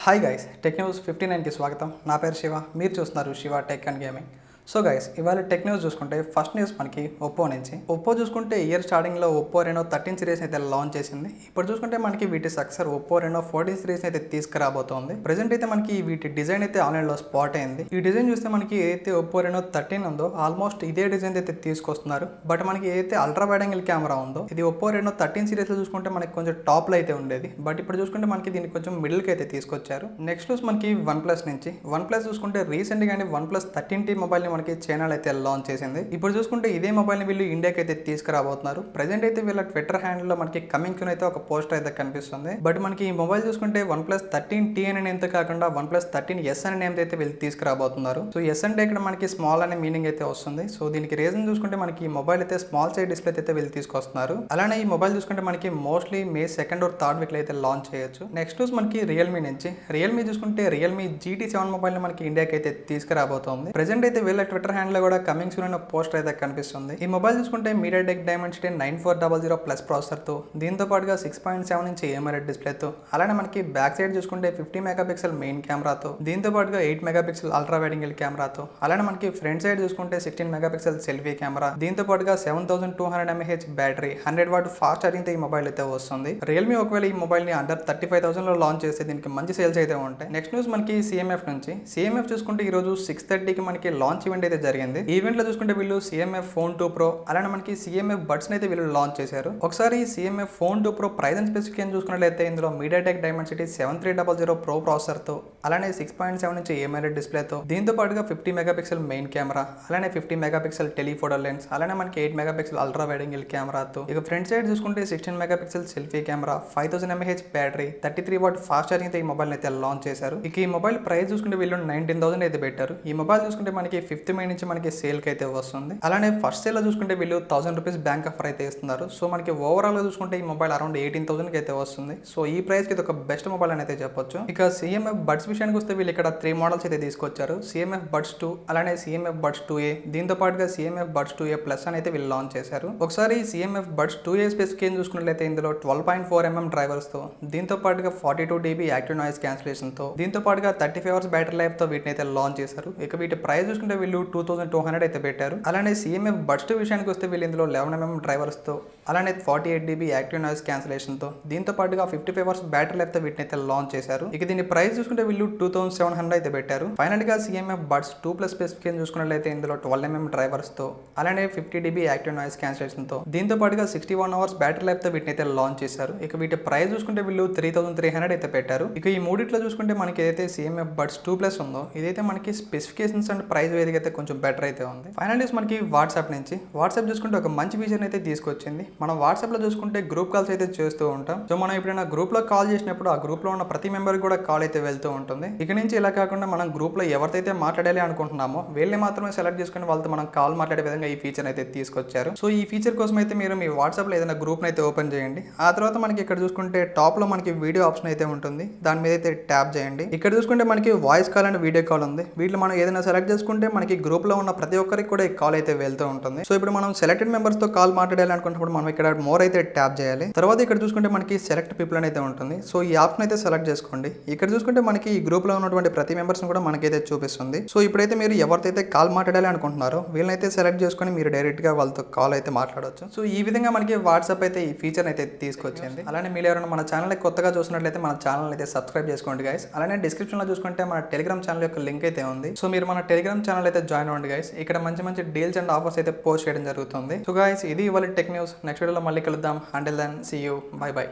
Hi guys, tech news 59కి స్వాగతం. నా పేరు శివ, మీరు చూస్తున్నారు Shiva tech and gaming. So guys, ఇవాళ టెక్ న్యూస్ చూసుకుంటే ఫస్ట్ న్యూస్ మనకి ఒప్పో నుంచి. ఒప్పో చూసుకుంటే ఇయర్ స్టార్టింగ్లో ఒప్పో రెనో 13 సిరీస్ అయితే లాంచ్ చేసింది. ఇప్పుడు చూసుకుంటే మనకి వీటి సక్సెస్ ఒప్పో రెనో 14 సిరీస్ అయితే తీసుకురాబోతోంది. ప్రెజెంట్ అయితే మనకి వీటి డిజైన్ అయితే ఆన్లైన్లో స్పాట్ అయింది. ఈ డిజైన్ చూస్తే మనకి ఏదైతే ఒప్పో రెనో 13 ఉందో ఆల్మోస్ట్ ఇదే డిజైన్ అయితే తీసుకొస్తున్నారు. బట్ మనకి ఏదైతే అల్ట్రా వైడ్ యాంగిల్ కెమెరా ఉందో ఇది ఒప్పో రెనో 13 సిరీస్లో చూసుకుంటే మనకి కొంచెం టాప్లో అయితే ఉండేది. బట్ ఇప్పుడు చూసుకుంటే మనకి దీనికి కొంచెం మిడిల్కి అయితే తీసుకొచ్చారు. నెక్స్ట్ న్యూస్ మనకి వన్ ప్లస్ నుంచి. వన్ ప్లస్ చూసుకుంటే రీసెంట్గానే వన్ ప్లస్ 13T మొబైల్ని మనకి చైనాలో అయితే లాంచ్ చేసింది. ఇప్పుడు చూసుకుంటే ఇదే మొబైల్ని వీళ్ళు ఇండియాకి అయితే తీసుకురాబోతున్నారు. ప్రెజెంట్ అయితే వీళ్ళ ట్విట్టర్ హ్యాండిల్ లో మనకి కమింగ్ సూన్ అయితే ఒక పోస్టర్ అయితే కనిపిస్తుంది. బట్ మనకి ఈ మొబైల్ చూసుకుంటే వన్ ప్లస్ 13T అనే నేమ్ తో కాకుండా వన్ ప్లస్ 13S అనే నేమ్ అయితే వీళ్ళు తీసుకురాబోతున్నారు. సో ఎస్ అంటే ఇక్కడ మనకి స్మాల్ అనే మీనింగ్ అయితే వస్తుంది. సో దీనికి రీజన్ చూసుకుంటే మనకి ఈ మొబైల్ అయితే స్మాల్ సైజ్ డిస్ప్లే అయితే వీళ్ళు తీసుకొస్తున్నారు. అలానే ఈ మొబైల్ చూసుకుంటే మనకి mostly May 2nd or 3rd week లో అయితే లాంచ్ చేయొచ్చు. నెక్స్ట్ న్యూస్ మనకి రియల్మీ నుంచి. రియల్మీ చూసుకుంటే రియల్మీ GT7 మొబైల్ మనకి ఇండియాకి అయితే తీసుకురాబోతోంది. ప్రెజెంట్ అయితే వీళ్ళ ట్విట్టర్ హ్యాండిల్ లో కూడా కమింగ్ సూన్ అనే పోస్టర్ అయితే కనిపిస్తుంది. ఈ మొబైల్ చూసుకుంటే MediaTek Dimensity 9400 ప్లస్ ప్రాసెసర్ తో, దీంతో పాటుగా 6.7 ఇంచ్ AMOLED డిస్ప్లే తో, అలానే మనకి బ్యాక్ సైడ్ చూసుకుంటే 50 మెగాపిక్సెల్ మెయిన్ కెమెరాతో, దీంతో పాటుగా 8 మెగాపిక్సెల్ అల్ట్రా వైడ్ యాంగిల్ కెమెరాతో, అలానే మనకి ఫ్రంట్ సైడ్ చూసుకుంటే 16 మెగాపిక్సెల్ సెల్ఫీ కెమెరా, దీంతో పాటుగా 7200 mAh battery, 100 watt fast charging తో ఈ మొబైల్ అయితే వస్తుంది. రియల్మీ ఒకవేళ ఈ మొబైల్ ని అండర్ 35,000 లో లాంచ్ చేస్తే దీనికి మంచి సేల్స్ అయితే ఉంటాయి. నెక్స్ట్ న్యూస్ మనకి CMF నుంచి. CMF చూసుకుంటే ఈ రోజు 6:30కి మనకి లాంచ్ ఈవెంట్ అయితే జరిగింది. ఈవెంట్ లో చూసుకుంటే వీళ్ళు CMF Phone 2 Pro అలానే మనకి CMF బడ్స్ అయితే వీళ్ళు లాంచ్ చేశారు. ఒకసారి CMF Phone 2 Pro price and specification చూసుకున్నట్లయితే ఇందులో MediaTek Dimensity 7300 Pro ప్రాసెసర్ తో, అలానే 6.7 ఇంచ్ AMOLED డిస్ప్లే తో, దీంతో పాటుగా 50 మెగాపిక్సెల్ మెయిన్ కెమెరా, అలానే 50 మెగాపిక్సెల్ టెలిఫోటో లెన్స్, అలానే మనకి 8 మెగాపిక్సెల్ అల్ట్రా వైడ్ యాంగిల్ కెమెరాతో, ఇక ఫ్రంట్ సైడ్ చూసుకుంటే 16 megapixel selfie camera, 5000 mAh battery, 33 watt fast charging తో ఈ మొబైల్ అయితే లాంచ్ చేశారు. ఇక ఈ మొబైల్ ప్రైస్ చూసుకుంటే వీళ్ళు 19,000 అయితే పెట్టారు. ఈ మొబైల్ చూసుకుంటే మనకి 5th May నుంచి మనకి సేల్ కి అయితే వస్తుంది. అలానే ఫస్ట్ సేల్ లో చూసుకుంటే వీళ్ళు 1000 రూపీస్ బ్యాంక్ ఆఫర్ అయితే ఇస్తున్నారు. సో మనకి ఓవరాల్ గా చూసుకుంటే ఈ మొబైల్ అరౌండ్ 18,000 కి అయితే వస్తుంది. సో ఈ ప్రైస్ కి ఇది ఒక బెస్ట్ మొబైల్ అని అయితే చెప్పొచ్చు. ఇక CMF బడ్స్ విషయానికి వస్తే వీళ్ళు ఇక్కడ 3 మోడల్స్ అయితే తీసుకొచ్చారు. CMF బడ్స్ 2, అలానే CMF బడ్స్ 2A, దీంతో పాటుగా CMF బడ్స్ 2A ప్లస్ అని అయితే వీళ్ళు లాంచ్ చేశారు. ఒకసారి CMF బడ్స్ 2A స్పెసిఫికేషన్ చూసుకున్నట్లయితే ఇందులో 12.4mm డ్రైవర్స్ తో, దీంతో పాటుగా 42 dB యాక్టివ్ నాయిస్ క్యాన్సిలేషన్ తో, దీంతో పాటుగా 35 hours బ్యాటరీ లైఫ్ తో వీటిని అయితే లాంచ్ చేశారు. ఇక వీటి ప్రైస్ చూసుకుంటే వీళ్ళు 2200 అయితే పెట్టారు. అలానే CMF బడ్స్ 2 విషయానికి వస్తే వీళ్ళు ఇందులో 11mm డ్రైవర్స్ తో, అలానే 48 dB యాక్టివ్ నాయిస్ క్యాన్సిలేషన్ తో, దీంతో పాటుగా 55 hours బ్యాటరీ లైఫ్ తో వీటిని అయితే లాంచ్ చేశారు. ఇక దీని ప్రైస్ చూసుకుంటే వీళ్ళు 2700 అయితే పెట్టారు. ఫైనల్ గా CMF బడ్స్ 2 ప్లస్ స్పెసిఫికేషన్ చూసుకున్నట్లయితే ఇందులో 12mm డ్రైవర్స్ తో, అలానే 50 dB యాక్టివ్ నాయిస్ క్యాన్సిలేషన్ తో, దీంతో పాటుగా 61 hours బ్యాటరీ లైఫ్ తో వీటిని అయితే లాంచ్ చేశారు. ఇక వీటి ప్రైస్ చూసుకుంటే వీళ్ళు 3300 అయితే పెట్టారు. ఇక ఈ మూడిట్లో చూసుకుంటే మనకి ఏదైతే CMF బడ్స్ 2 ప్లస్ ఉందో ఇదైతే మనకి స్పెసిఫికేషన్స్ అండ్ ప్రైస్ వేదిక అయితే కొంచెం బెటర్ అయితే ఉంది. ఫైనల్ న్యూస్ మనకి వాట్సాప్ నుంచి. వాట్సాప్ చూసుకుంటే ఒక మంచి ఫీచర్ అయితే తీసుకొచ్చింది. మనం వాట్సాప్ లో చూసుకుంటే గ్రూప్ కాల్స్ అయితే చేస్తూ ఉంటాం. సో మనం ఎప్పుడైనా గ్రూప్ లో కాల్ చేసినప్పుడు ఆ గ్రూప్ లో ఉన్న ప్రతి మెంబర్ కూడా కాల్ అయితే వెళ్తూ ఉంటుంది. ఇక నుంచి ఇలా కాకుండా మనం గ్రూప్ లో ఎవరితో మాట్లాడాలి అనుకుంటున్నామో వీళ్ళని మాత్రమే సెలెక్ట్ చేసుకుని వాళ్ళతో మనం కాల్ మాట్లాడే విధంగా ఈ ఫీచర్ అయితే తీసుకొచ్చారు. సో ఈ ఫీచర్ కోసం అయితే మీరు మీ వాట్సాప్ లో ఏదైనా గ్రూప్ అయితే ఓపెన్ చేయండి. ఆ తర్వాత మనకి ఇక్కడ చూసుకుంటే టాప్ లో మనకి వీడియో ఆప్షన్ అయితే ఉంటుంది. దాని మీద అయితే ట్యాప్ చేయండి. ఇక్కడ చూసుకుంటే మనకి voice call and video call ఉంది. వీటిలో మనం ఏదైనా సెలెక్ట్ చేసుకుంటే మనకి గ్రూప్ లో ఉన్న ప్రతి ఒక్కరికి కూడా ఈ కాల్ అయితే వెళ్తూ ఉంటుంది. సో ఇప్పుడు మనం సెలెక్టెడ్ మెంబర్స్ తో కాల్ మాట్లాడాలి అనుకున్నప్పుడు మనం ఇక్కడ మోర్ అయితే ట్యాప్ చేయాలి. తర్వాత ఇక్కడ చూసుకుంటే మనకి సెలెక్ట్ పీపుల్ అయితే ఉంటుంది. సో ఈ ఆప్షన్ అయితే సెలెక్ట్ చేసుకోండి. ఇక్కడ చూసుకుంటే మనకి ఈ గ్రూప్ లో ఉన్నటువంటి ప్రతి మెంబర్స్ కూడా మనకైతే చూపిస్తుంది. సో ఇప్పుడైతే మీరు ఎవరితో కాల్ మాట్లాడాలి అనుకుంటున్నారో వీళ్ళనైతే సెలెక్ట్ చేసుకొని మీరు డైరెక్ట్ గా వాళ్ళతో కాల్ అయితే మాట్లాడవచ్చు. సో ఈ విధంగా మనకి వాట్సాప్ అయితే ఈ ఫీచర్ అయితే తీసుకొచ్చింది. అలానే మీరు ఎవరైనా మన ఛానల్ కొత్తగా చూసినట్లయితే మన ఛానల్ అయితే సబ్స్క్రైబ్ చేసుకోండి గైస్. అలానే డిస్క్రిప్షన్ లో చూసుకుంటే మన టెలిగ్రామ్ ఛానల్ యొక్క లింక్ అయితే ఉంది. సో మీరు మన టెలిగ్రామ్ ఛానల్ అయితే జాయిన్ అవ్వండి గైస్. ఇక్కడ మంచి మంచి డీల్స్ అండ్ ఆఫర్స్ అయితే పోస్ట్ చేయడం జరుగుతుంది. సో గైస్, ఇది ఇవాళ టెక్ న్యూస్. నెక్స్ట్ వీడియోలో మళ్ళీ కలుద్దాం. Until then see you. Bye by.